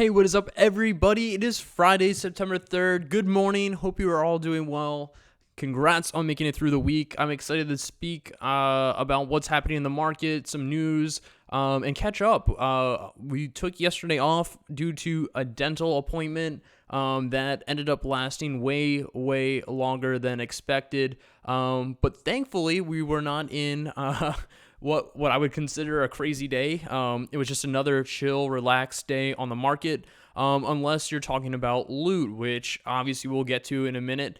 Hey, what is up, everybody? It is Friday, September 3rd. Good morning. Hope you are all doing well. Congrats on making it through the week. I'm excited to speak about what's happening in the market, some news, and catch up. We took yesterday off due to a dental appointment that ended up lasting way, way longer than expected. But thankfully, we were not in what I would consider a crazy day. It was just another chill, relaxed day on the market, unless you're talking about loot, which obviously we'll get to in a minute,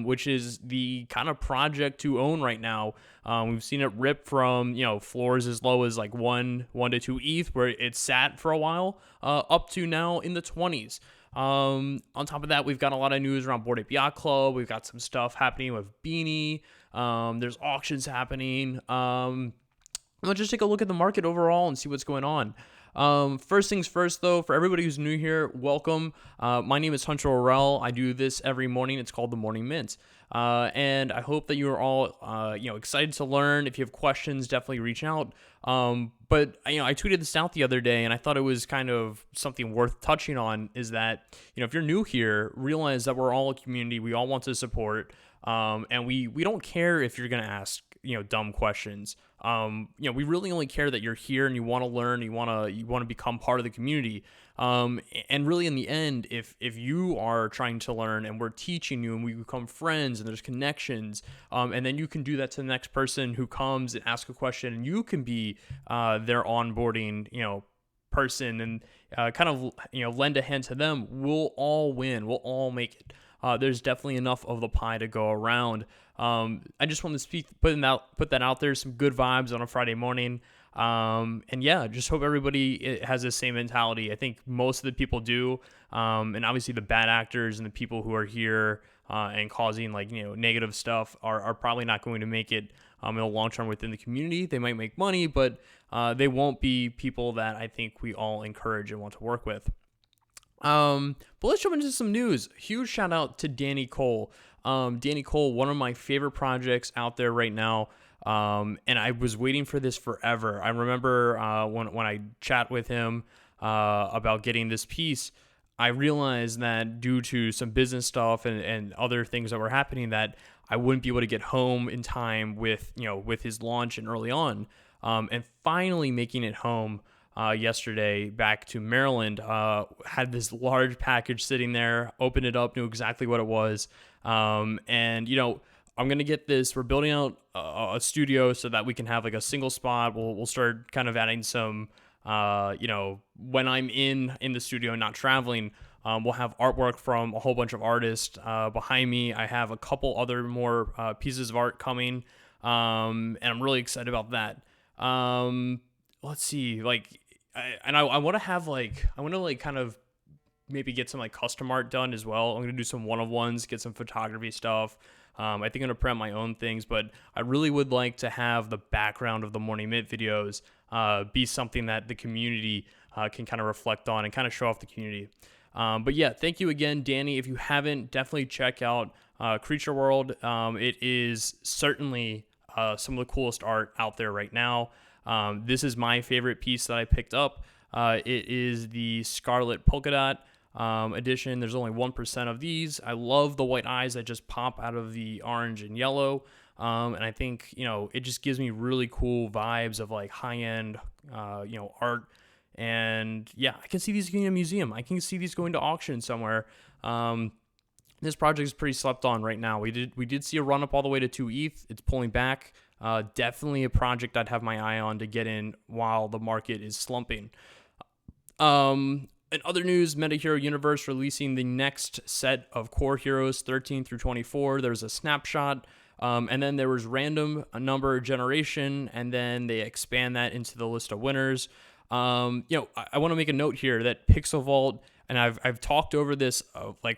which is the kind of project to own right now. We've seen it rip from floors as low as like one to two ETH, where it sat for a while, up to now in the 20s. On top of that, we've got a lot of news around Bored Ape Yacht Club. We've got some stuff happening with Beanie. There's auctions happening. Let's just take a look at the market overall and see what's going on. First things first, though, for everybody who's new here, welcome. My name is Hunter Orrell. I do this every morning. It's called the Morning Mint. And I hope that you are all, excited to learn. If you have questions, definitely reach out. But I tweeted this out the other day, and I thought it was kind of something worth touching on. Is that if you're new here, realize that we're all a community. We all want to support, and we don't care if you're gonna ask dumb questions. We really only care that you're here and you want to learn, you want to become part of the community. And really in the end, if you are trying to learn and we're teaching you and we become friends and there's connections, and then you can do that to the next person who comes and asks a question, and you can be their onboarding, person, and kind of, lend a hand to them, we'll all win. We'll all make it. There's definitely enough of the pie to go around. I just want to put that out there, some good vibes on a Friday morning. And yeah, just hope everybody has the same mentality. I think most of the people do. And obviously the bad actors and the people who are here and causing negative stuff are probably not going to make it in the long term within the community. They might make money, but they won't be people that I think we all encourage and want to work with. But let's jump into some news. Huge shout out to Danny Cole. Danny Cole, one of my favorite projects out there right now. And I was waiting for this forever. I remember when I chat with him about getting this piece, I realized that due to some business stuff and other things that were happening, that I wouldn't be able to get home in time with his launch and early on. And finally making it home yesterday back to Maryland, had this large package sitting there, opened it up, knew exactly what it was. And I'm going to get this. We're building out a studio so that we can have like a single spot. We'll start kind of adding some, when I'm in the studio and not traveling, we'll have artwork from a whole bunch of artists behind me. I have a couple other more pieces of art coming, and I'm really excited about that. Let's see, I want to have kind of maybe get some custom art done as well. I'm going to do some one-of-ones, get some photography stuff. I think I'm going to print my own things, but I really would like to have the background of the Morning Mint videos be something that the community can kind of reflect on and kind of show off the community. But yeah, thank you again, Danny. If you haven't, definitely check out Creature World. It is certainly some of the coolest art out there right now. This is my favorite piece that I picked up. It is the Scarlet Polka Dot edition. There's only 1% of these. I love the white eyes that just pop out of the orange and yellow. And I think, it just gives me really cool vibes of high-end, art. And yeah, I can see these going to a museum. I can see these going to auction somewhere. This project is pretty slept on right now. We did see a run up all the way to 2 ETH. It's pulling back. Definitely a project I'd have my eye on to get in while the market is slumping. In other news, MetaHero Universe releasing the next set of core heroes, 13 through 24. There's a snapshot, and then there was random number generation, and then they expand that into the list of winners. I want to make a note here that Pixel Vault, and I've talked over this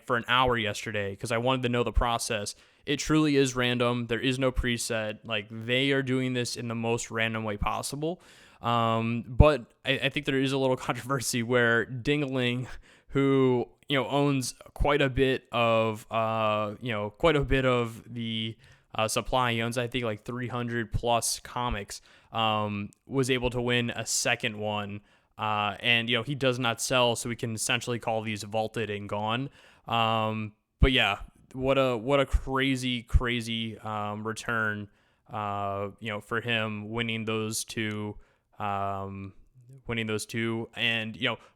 for an hour yesterday because I wanted to know the process. It truly is random. There is no preset. They are doing this in the most random way possible. But I think there is a little controversy where Dingaling, who owns quite a bit of the supply, he owns I think 300 plus comics, was able to win a second one And he does not sell, so we can essentially call these vaulted and gone. But yeah, what a crazy return. For him winning those two. And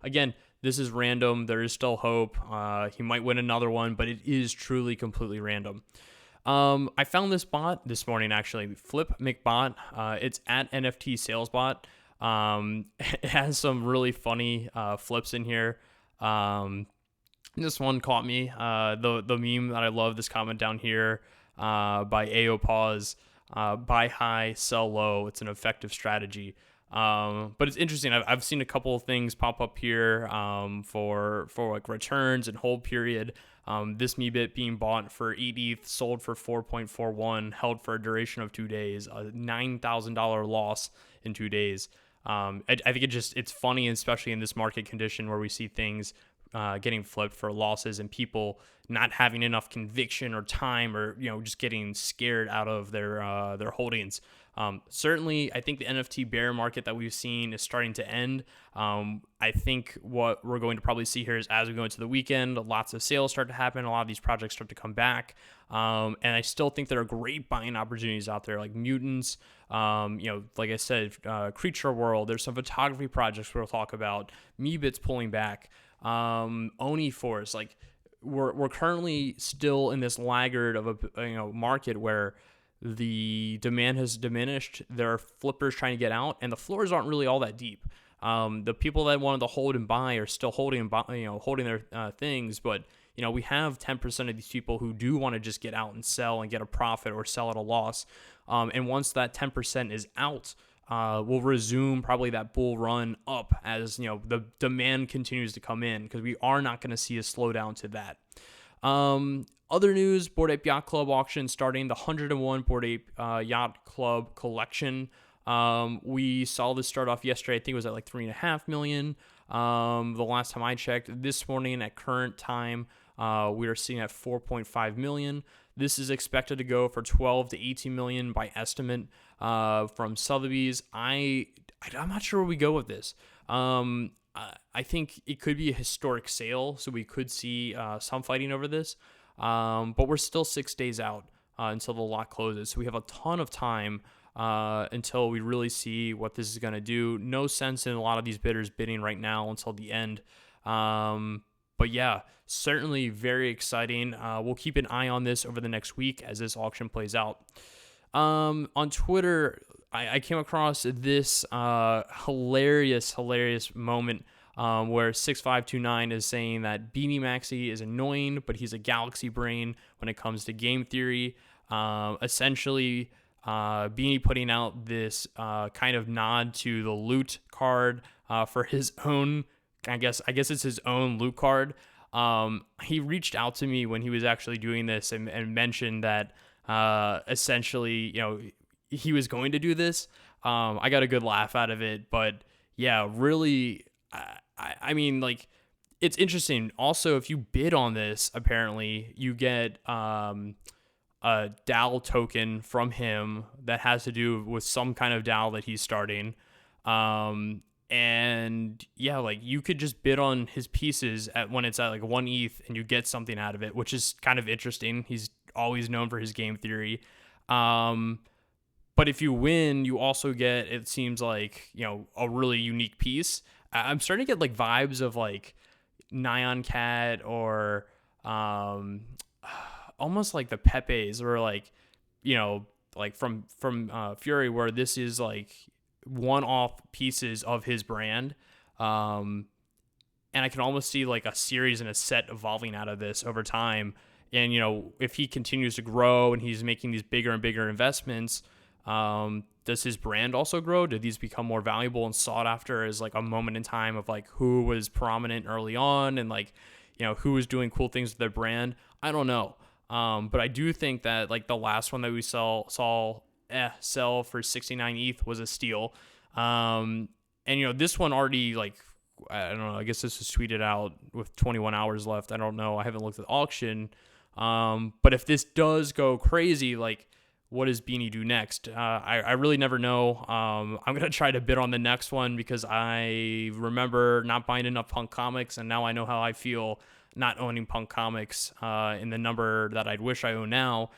again, this is random. There is still hope. He might win another one, but it is truly completely random. I found this bot this morning, actually, Flip McBot. It's at NFT SalesBot. It has some really funny flips in here. This one caught me. The meme that I love, this comment down here by AO Pause, buy high, sell low. It's an effective strategy. But it's interesting. I've seen a couple of things pop up here for like returns and hold period. This Meebit being bought for 8 ETH, sold for 4.41, held for a duration of 2 days, a $9,000 loss in 2 days. I think it's funny, especially in this market condition where we see things getting flipped for losses and people not having enough conviction or time, or just getting scared out of their holdings. Certainly, I think the NFT bear market that we've seen is starting to end. I think what we're going to probably see here is, as we go into the weekend, lots of sales start to happen. A lot of these projects start to come back. And I still think there are great buying opportunities out there, like Mutants, like I said, Creature World. There's some photography projects we'll talk about. Meebit's pulling back. Oni Force, like we're currently still in this laggard of a market where the demand has diminished. There are flippers trying to get out, and the floors aren't really all that deep. The people that wanted to hold and buy are still holding their things, but we have 10% of these people who do want to just get out and sell and get a profit, or sell at a loss. And once that 10% is out, we'll resume probably that bull run up as the demand continues to come in, because we are not going to see a slowdown to that. Other news: Bored Ape Yacht Club auction starting, the 101 Bored Ape Yacht Club collection. We saw this start off yesterday. I think it was at like 3.5 million. The last time I checked. This morning at current time, we are seeing at 4.5 million. This is expected to go for 12 to 18 million by estimate from Sotheby's. I'm not sure where we go with this. I think it could be a historic sale, so we could see some fighting over this. But we're still 6 days out until the lot closes, so we have a ton of time until we really see what this is going to do. No sense in a lot of these bidders bidding right now until the end. But yeah, certainly very exciting. We'll keep an eye on this over the next week as this auction plays out. On Twitter, I came across this hilarious moment where 6529 is saying that Beanie Maxi is annoying, but he's a galaxy brain when it comes to game theory. Essentially, Beanie putting out this kind of nod to the loot card for his own. I guess it's his own loot card. He reached out to me when he was actually doing this and mentioned that essentially, he was going to do this. I got a good laugh out of it, but yeah, really, I mean, like, it's interesting. Also, if you bid on this, apparently you get a DAO token from him that has to do with some kind of DAO that he's starting. And yeah, like, you could just bid on his pieces when it's at like 1 ETH and you get something out of it, which is kind of interesting. He's always known for his game theory. But if you win, you also get, it seems like, a really unique piece. I'm starting to get like vibes of like Nyan Cat or almost like the Pepes, or like, like from Fury, where this is like one-off pieces of his brand. And I can almost see like a series and a set evolving out of this over time. And, if he continues to grow and he's making these bigger and bigger investments, does his brand also grow? Do these become more valuable and sought after as like a moment in time of like who was prominent early on and like, who was doing cool things with their brand? I don't know. But I do think that like the last one that we saw sell for 69 ETH was a steal. And this one already, like, I don't know, I guess this was tweeted out with 21 hours left. I don't know. I haven't looked at the auction. But if this does go crazy, like, what does Beanie do next? I really never know. I'm going to try to bid on the next one because I remember not buying enough Punk comics, and now I know how I feel not owning Punk comics in the number that I'd wish I own now.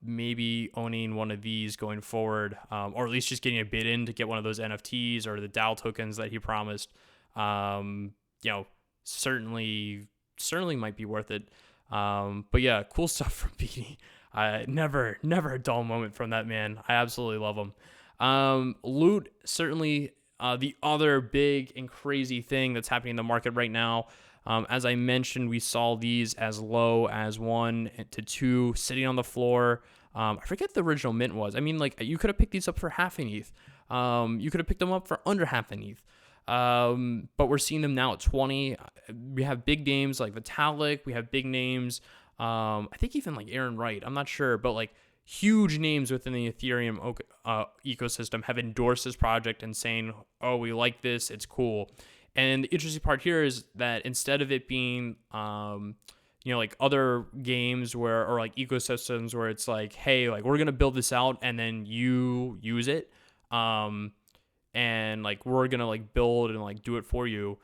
Maybe owning one of these going forward, or at least just getting a bid in to get one of those NFTs or the DAO tokens that he promised. Certainly might be worth it. But yeah, cool stuff from Beanie. Never a dull moment from that man. I absolutely love him. Loot, certainly the other big and crazy thing that's happening in the market right now. As I mentioned, we saw these as low as 1 to 2 sitting on the floor. I forget the original mint was. I mean, like, you could have picked these up for half an ETH. You could have picked them up for under half an ETH. But we're seeing them now at 20. We have big names like Vitalik. We have big names. I think even like Aaron Wright. I'm not sure, but like huge names within the Ethereum ecosystem have endorsed this project and saying, "Oh, we like this. It's cool." And the interesting part here is that instead of it being, like other games or like ecosystems where it's like, hey, like we're gonna build this out and then you use it, and like we're gonna like build and like do it for you,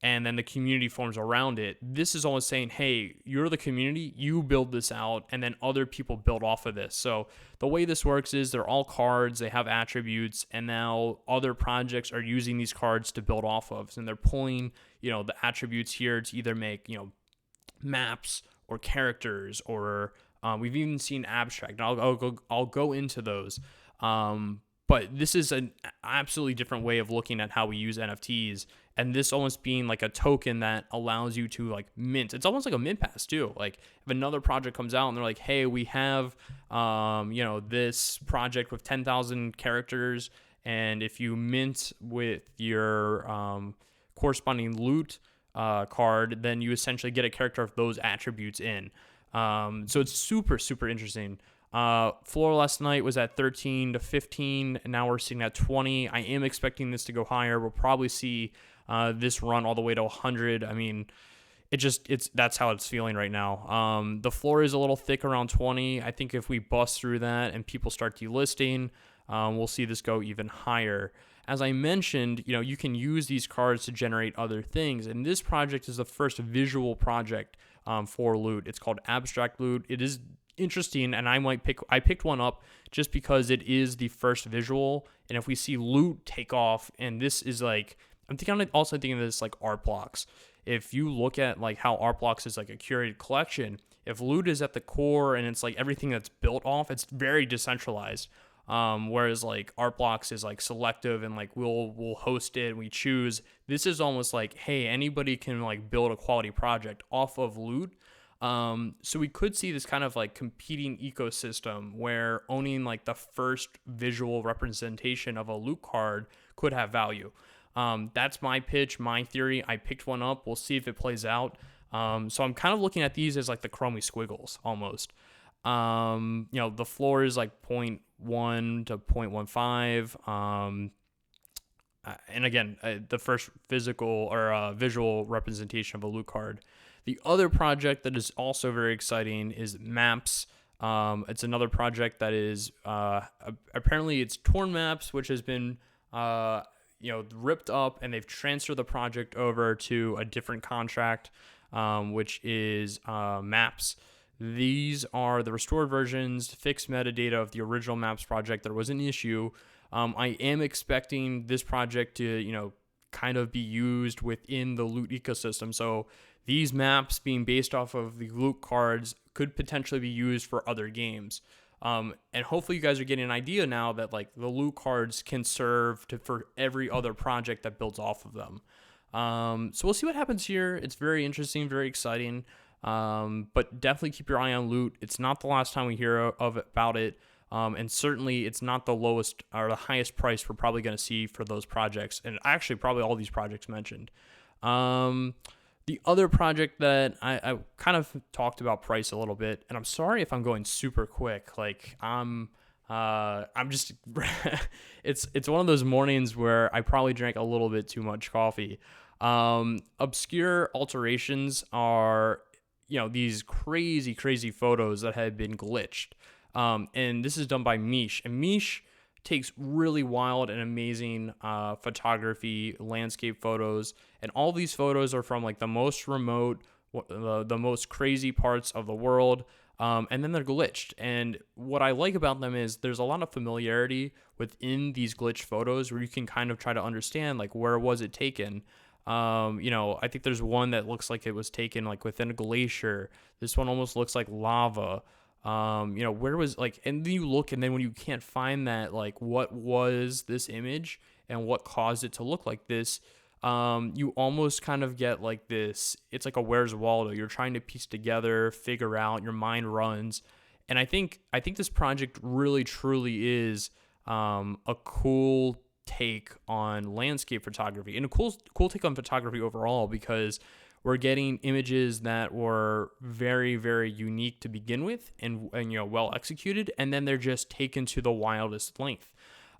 and then the community forms around it. This is almost saying, hey, you're the community, you build this out, and then other people build off of this. So the way this works is they're all cards, they have attributes, and now other projects are using these cards to build off of. And they're pulling, the attributes here to either make, maps or characters, or we've even seen abstract. And I'll go into those. But this is an absolutely different way of looking at how we use NFTs, and this almost being like a token that allows you to like mint. It's almost like a mint pass too. Like if another project comes out and they're like, hey, we have, this project with 10,000 characters, and if you mint with your corresponding loot card, then you essentially get a character of those attributes in. So it's super, super interesting. Floor last night was at 13 to 15, and now we're sitting at 20. I am expecting this to go higher. We'll probably see this run all the way to 100. I mean, that's how it's feeling right now. The floor is a little thick around 20. I think if we bust through that and people start delisting, we'll see this go even higher. As I mentioned, you can use these cards to generate other things, and this project is the first visual project for loot. It's called Abstract Loot. It is interesting, and I picked one up just because it is the first visual, and if we see loot take off, and this is like, I'm also thinking of this like art blocks. If you look at like how art blocks is like a curated collection, if loot is at the core and it's like everything that's built off, it's very decentralized. Whereas like art blocks is like selective and like we'll host it and we choose. This is almost like, hey, anybody can like build a quality project off of loot. So we could see this kind of like competing ecosystem where owning like the first visual representation of a loot card could have value. That's my pitch, my theory. I picked one up. We'll see if it plays out. So I'm kind of looking at these as like the chromey squiggles almost. The floor is like 0.1 to 0.15. And again, the first physical or visual representation of a loot card. The other project that is also very exciting is Maps. It's another project that is apparently it's Torn Maps, which has been ripped up, and they've transferred the project over to a different contract, which is Maps. These are the restored versions, fixed metadata of the original Maps project. There was an issue. I am expecting this project to, kind of be used within the loot ecosystem. So these maps being based off of the loot cards could potentially be used for other games. And hopefully you guys are getting an idea now that like the loot cards can serve for every other project that builds off of them. So we'll see what happens here. It's very interesting, very exciting. But definitely keep your eye on loot. It's not the last time we hear about it. And certainly it's not the lowest or the highest price we're probably going to see for those projects. And actually probably all these projects mentioned. The other project that I kind of talked about price a little bit, and I'm sorry if I'm going super quick. Like I'm just, it's one of those mornings where I probably drank a little bit too much coffee. Obscure alterations are, these crazy photos that have been glitched. And this is done by Mish. And Mish takes really wild and amazing photography, landscape photos, and all these photos are from like the most remote, the most crazy parts of the world. And then they're glitched. And what I like about them is there's a lot of familiarity within these glitched photos where you can kind of try to understand like where was it taken. I think there's one that looks like it was taken like within a glacier. This one almost looks like lava. Where was like, and then you look, and then when you can't find that, like, what was this image and what caused it to look like this, you almost kind of get like this. It's like a Where's Waldo. You're trying to piece together, figure out. Your mind runs, and I think this project really truly is a cool take on landscape photography and a cool take on photography overall, because we're getting images that were very, very unique to begin with and well executed, and then they're just taken to the wildest length.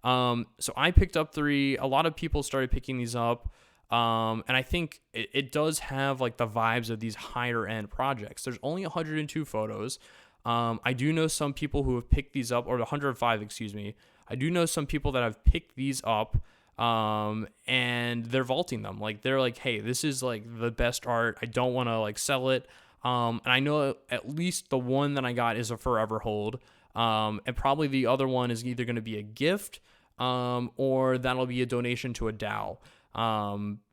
So I picked up 3. A lot of people started picking these up. And I think it does have like the vibes of these higher end projects. There's only 102 photos. I do know some people who have picked these up, or 105, excuse me. I do know some people that have picked these up, and they're vaulting them. Like, they're like, hey, this is like the best art. I don't want to like sell it. And I know at least the one that I got is a forever hold. And probably the other one is either going to be a gift, or that'll be a donation to a DAO.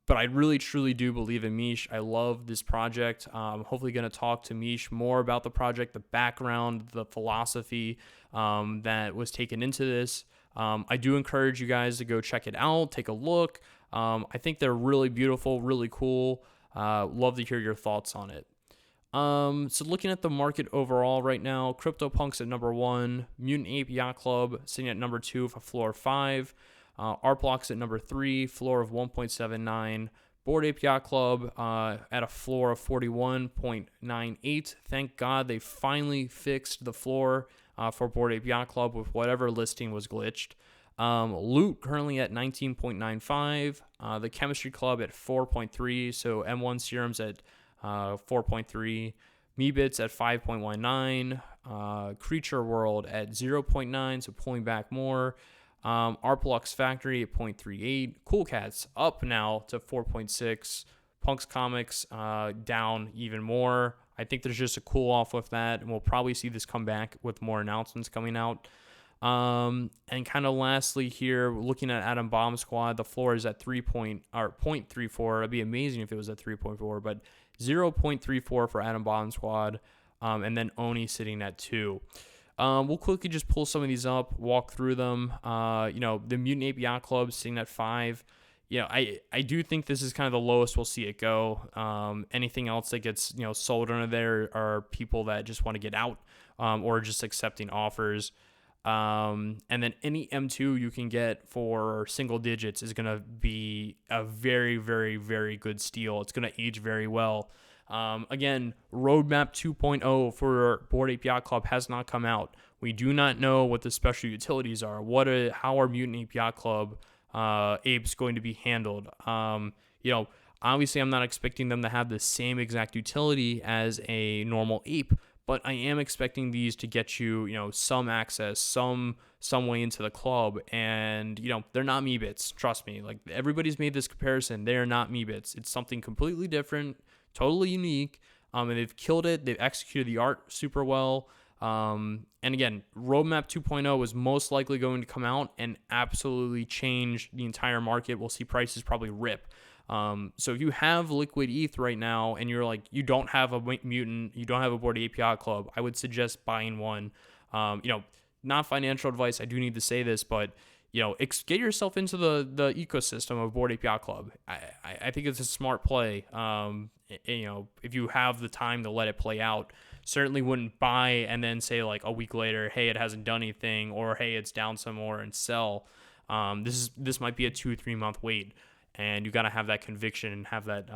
But I really, truly do believe in Mish. I love this project. I'm hopefully going to talk to Mish more about the project, the background, the philosophy that was taken into this. I do encourage you guys to go check it out, take a look. I think they're really beautiful, really cool. Love to hear your thoughts on it. So looking at the market overall right now, CryptoPunks at number 1, Mutant Ape Yacht Club sitting at number 2 with a floor of 5. Art Blocks at number 3, floor of 1.79. Bored Ape Yacht Club at a floor of 41.98. Thank God they finally fixed the floor for Bored Ape Yacht Club with whatever listing was glitched. Loot currently at 19.95. The Chemistry Club at 4.3. So M1 Serums at 4.3. Meebits at 5.19. Creature World at 0.9. So pulling back more. Arplux Factory at 0.38. Cool Cats up now to 4.6. Punks Comics down even more. I think there's just a cool off with that, and we'll probably see this come back with more announcements coming out. And kind of lastly here, looking at Atom Bomb Squad, the floor is at 0.34. It'd be amazing if it was at 3.4, but 0.34 for Atom Bomb Squad, and then Oni sitting at 2. We'll quickly just pull some of these up, walk through them. The Mutant Ape Yacht Club sitting at 5. I do think this is kind of the lowest we'll see it go. Anything else that gets sold under there are people that just want to get out, or just accepting offers. And then any M2 you can get for single digits is going to be a very, very, very good steal. It's going to age very well. Again, Roadmap 2.0 for Bored Ape Yacht Club has not come out. We do not know what the special utilities are. How are Mutant Ape Yacht Club apes going to be handled? Obviously I'm not expecting them to have the same exact utility as a normal ape, but I am expecting these to get you, some access, some way into the club. And, they're not Meebits. Trust me. Like, everybody's made this comparison. They're not Meebits. It's something completely different, totally unique. And they've killed it. They've executed the art super well. And again, Roadmap 2.0 is most likely going to come out and absolutely change the entire market. We'll see prices probably rip. So if you have Liquid ETH right now and you're like, you don't have a mutant, you don't have a Bored Ape Yacht Club, I would suggest buying one. Not financial advice. I do need to say this, but get yourself into the ecosystem of Bored Ape Yacht Club. I think it's a smart play. If you have the time to let it play out, certainly wouldn't buy and then say like a week later, hey, it hasn't done anything, or hey, it's down some more and sell. This might be a 2-3 month wait, and you got to have that conviction and have that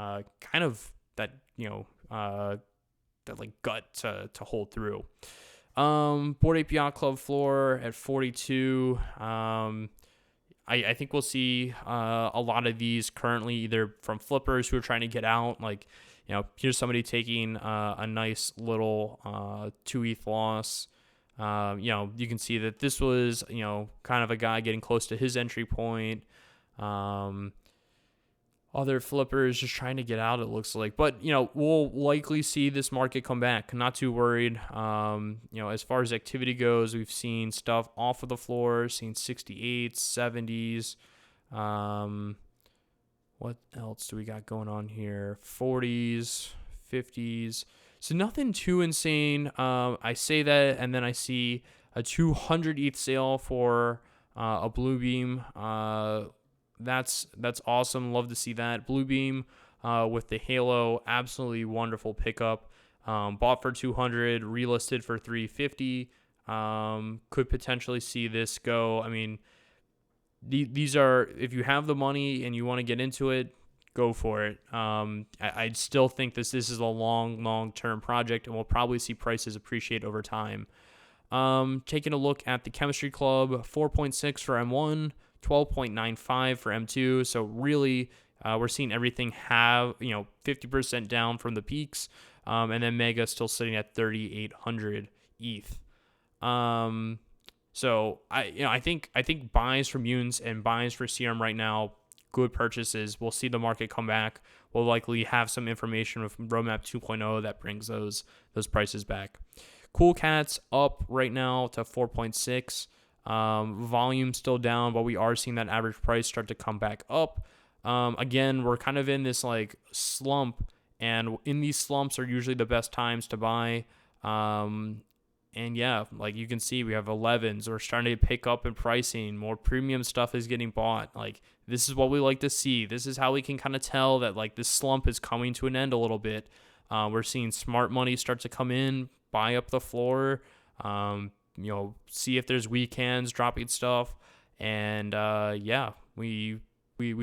that like gut to hold through. Bored Ape Yacht Club floor at 42. I think we'll see a lot of these currently either from flippers who are trying to get out. Like, here's somebody taking a nice little 2 ETH loss. You can see that this was, kind of a guy getting close to his entry point. Other flippers just trying to get out, it looks like. But, we'll likely see this market come back. Not too worried. As far as activity goes, we've seen stuff off of the floor, seen 68s, 70s. What else do we got going on here? 40s, 50s. So nothing too insane. I say that, and then I see a 200 ETH sale for a Bluebeam. That's awesome. Love to see that. Bluebeam with the Halo, absolutely wonderful pickup. Bought for 200, relisted for 350. Could potentially see this go. I mean, these are, if you have the money and you want to get into it, go for it. I still think this is a long-term project, and we'll probably see prices appreciate over time. Taking a look at the Chemistry Club, 4.6 for M1, 12.95 for M2. So really, we're seeing everything have 50% down from the peaks, and then Mega still sitting at 3,800 ETH. So I think buys for Munes and buys for Serum right now, good purchases. We'll see the market come back. We'll likely have some information with Roadmap 2.0 that brings those prices back. Cool Cats up right now to 4.6. Volume still down, but we are seeing that average price start to come back up. Again, we're kind of in this like slump, and in these slumps are usually the best times to buy. And yeah, like you can see, we have 11s. We're starting to pick up in pricing. More premium stuff is getting bought. Like, this is what we like to see. This is how we can kind of tell that like this slump is coming to an end a little bit. We're seeing smart money start to come in, buy up the floor, see if there's weak hands dropping stuff. And we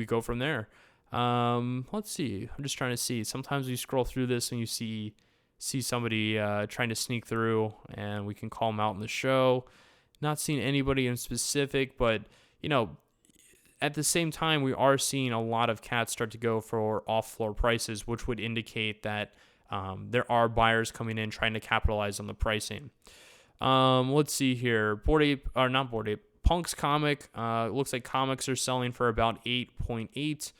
go from there. Let's see. I'm just trying to see. Sometimes we scroll through this and you see somebody trying to sneak through, and we can call them out in the show. Not seeing anybody in specific, but at the same time, we are seeing a lot of cats start to go for off-floor prices, which would indicate that there are buyers coming in trying to capitalize on the pricing. Let's see here. Punk's comic. Looks like comics are selling for about 8.8.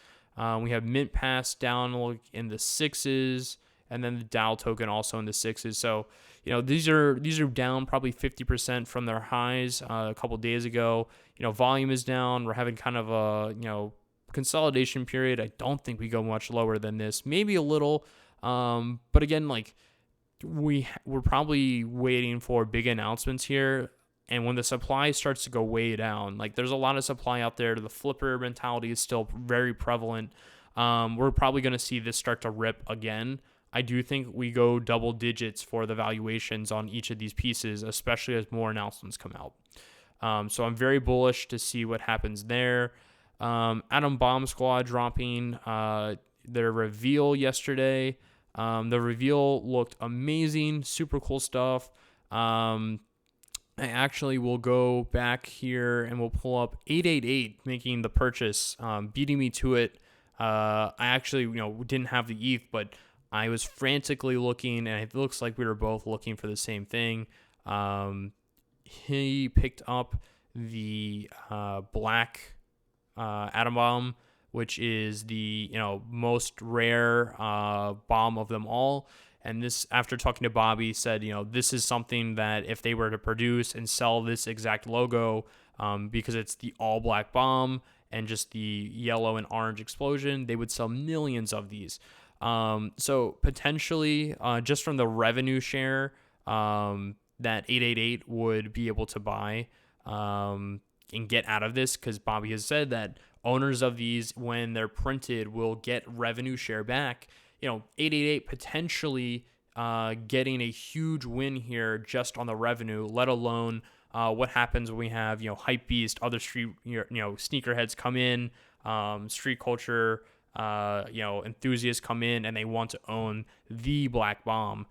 We have Mint Pass down in the 6s. And then the Dow token also in the 6s. So, these are down probably 50% from their highs a couple days ago. Volume is down. We're having kind of a, consolidation period. I don't think we go much lower than this. Maybe a little. But again, like we're probably waiting for big announcements here. And when the supply starts to go way down, like there's a lot of supply out there. The flipper mentality is still very prevalent. We're probably going to see this start to rip again. I do think we go double digits for the valuations on each of these pieces, especially as more announcements come out. So I'm very bullish to see what happens there. Atom Bomb Squad dropping their reveal yesterday. The reveal looked amazing, super cool stuff. I actually will go back here and we'll pull up 888 making the purchase, beating me to it. I actually, didn't have the ETH, but I was frantically looking, and it looks like we were both looking for the same thing. He picked up the black atom bomb, which is the most rare bomb of them all. And this, after talking to Bobby, said this is something that if they were to produce and sell this exact logo, because it's the all black bomb and just the yellow and orange explosion, they would sell millions of these. So potentially, just from the revenue share that 888 would be able to buy and get out of this, because Bobby has said that owners of these, when they're printed, will get revenue share back. 888 potentially getting a huge win here just on the revenue, let alone what happens when we have Hype Beast, other street sneakerheads come in, street culture enthusiasts come in and they want to own the black bomb.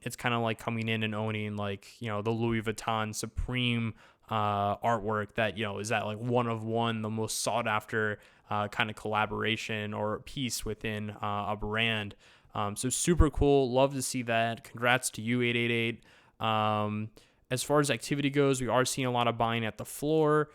It's kind of like coming in and owning the Louis Vuitton Supreme artwork that is that like one of one, the most sought after kind of collaboration or piece within a brand. So super cool. Love to see that. Congrats to you, 888. As far as activity goes, we are seeing a lot of buying at the floor.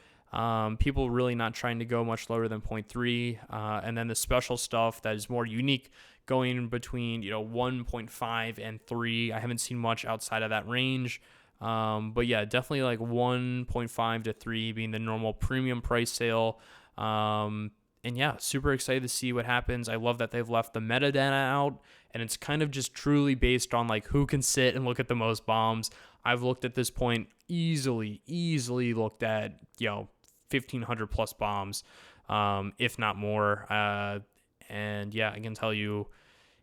People really not trying to go much lower than 0.3. And then the special stuff that is more unique going between 1.5 and 3. I haven't seen much outside of that range. But yeah, definitely like 1.5 to 3 being the normal premium price sale. And yeah, super excited to see what happens. I love that they've left the metadata out, and it's kind of just truly based on like who can sit and look at the most bombs. I've looked at this point easily looked at 1,500 plus bombs, if not more. And yeah, I can tell you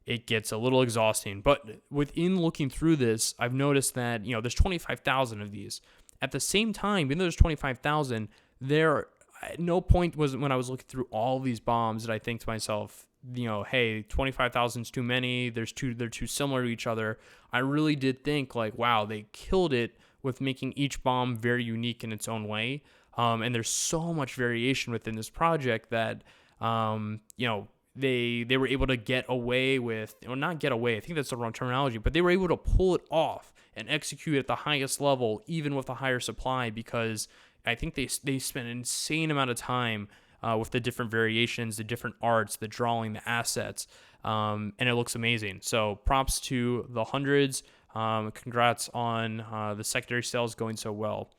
it gets a little exhausting. But within looking through this, I've noticed that there's 25,000 of these. At the same time, even though there's 25,000, there at no point was when I was looking through all these bombs did I think to myself, hey, 25,000 is too many. They're too similar to each other. I really did think like, wow, they killed it with making each bomb very unique in its own way. And there's so much variation within this project that, they were able to get away with, or not get away, I think that's the wrong terminology, but they were able to pull it off and execute at the highest level, even with a higher supply, because I think they spent an insane amount of time with the different variations, the different arts, the drawing, the assets, and it looks amazing. So props to the hundreds. Congrats on the secondary sales going so well.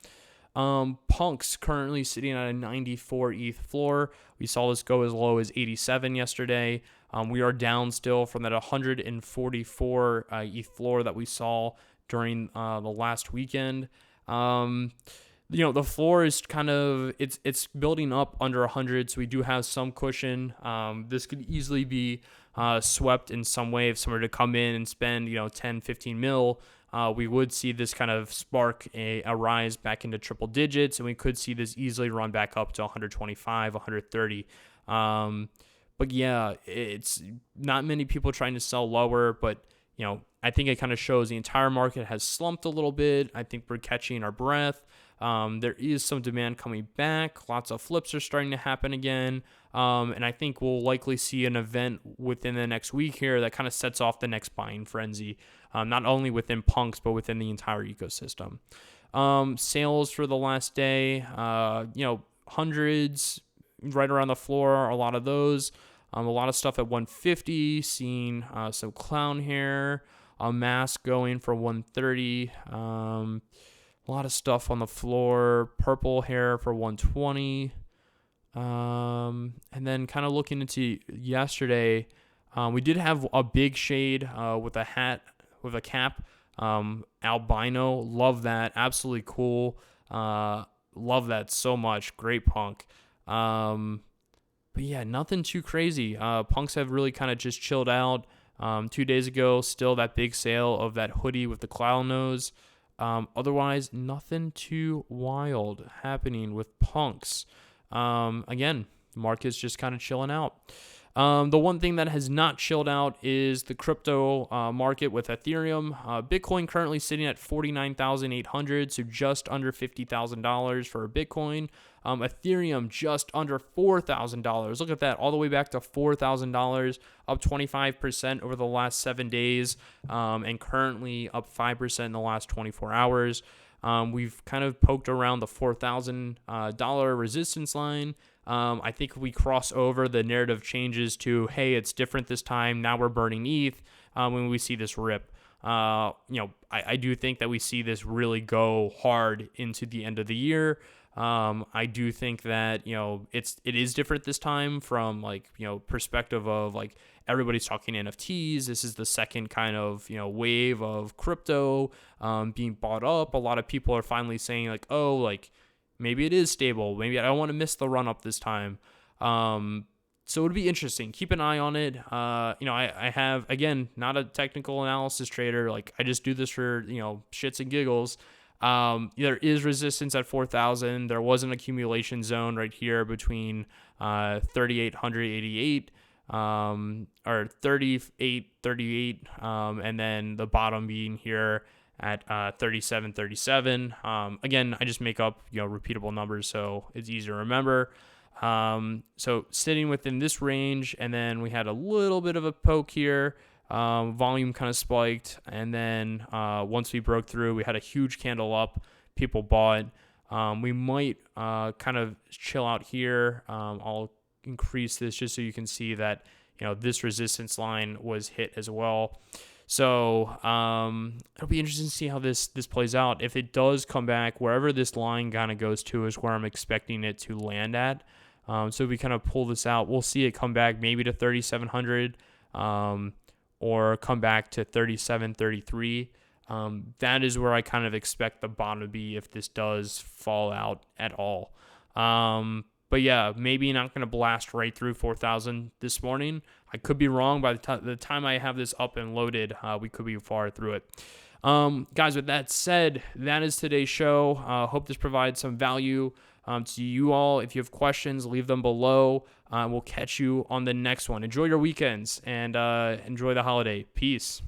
Punk's currently sitting at a 94 ETH floor. We saw this go as low as 87 yesterday. We are down still from that 144 ETH floor that we saw during the last weekend. The floor is kind of, it's building up under 100, so we do have some cushion. This could easily be swept in some way if someone were to come in and spend 10, 15 mil. We would see this kind of spark a rise back into triple digits, and we could see this easily run back up to 125, 130. But yeah, it's not many people trying to sell lower, but I think it kind of shows the entire market has slumped a little bit. I think we're catching our breath. There is some demand coming back. Lots of flips are starting to happen again. And I think we'll likely see an event within the next week here that kind of sets off the next buying frenzy, not only within Punks, but within the entire ecosystem. Sales for the last day, hundreds right around the floor, a lot of those. A lot of stuff at 150, seeing some clown hair, a mask going for 130. A lot of stuff on the floor, purple hair for 120. And then kind of looking into yesterday, we did have a big shade with a hat, with a cap, albino. Love that. Absolutely cool. Love that so much. Great punk. But yeah, nothing too crazy. Punks have really kind of just chilled out. 2 days ago, still that big sale of that hoodie with the clown nose. Otherwise, nothing too wild happening with Punks. Again, market's just kind of chilling out. The one thing that has not chilled out is the crypto market with Ethereum. Bitcoin currently sitting at $49,800, so just under $50,000 for a Bitcoin. Ethereum just under $4,000. Look at that, all the way back to $4,000, up 25% over the last 7 days, and currently up 5% in the last 24 hours. We've kind of poked around the $4,000 resistance line. I think if we cross over, the narrative changes to, hey, it's different this time. Now we're burning ETH when we see this rip. I do think that we see this really go hard into the end of the year. I do think that, it is different this time from perspective of everybody's talking NFTs. This is the second kind of, wave of crypto being bought up. A lot of people are finally saying maybe it is stable. Maybe I don't want to miss the run up this time. So it would be interesting. Keep an eye on it. I have, again, not a technical analysis trader. I just do this for, shits and giggles. There is resistance at 4,000. There was an accumulation zone right here between 3,888 or 3838, and then the bottom being here at 3737. Again, I just make up repeatable numbers, so it's easy to remember. So sitting within this range, and then we had a little bit of a poke here. volume kind of spiked, and then once we broke through, we had a huge candle up. People bought. We might kind of chill out here. I'll increase this just so you can see that this resistance line was hit as well. So it'll be interesting to see how this plays out. If it does come back, wherever this line kind of goes to is where I'm expecting it to land at. So if we kind of pull this out, we'll see it come back maybe to 3,700 or come back to 3,733. That is where I kind of expect the bottom to be if this does fall out at all. But yeah, maybe not going to blast right through 4,000 this morning. I could be wrong. By the time I have this up and loaded, we could be far through it. Guys, with that said, that is today's show. Hope this provides some value to you all. If you have questions, leave them below. We'll catch you on the next one. Enjoy your weekends and enjoy the holiday. Peace.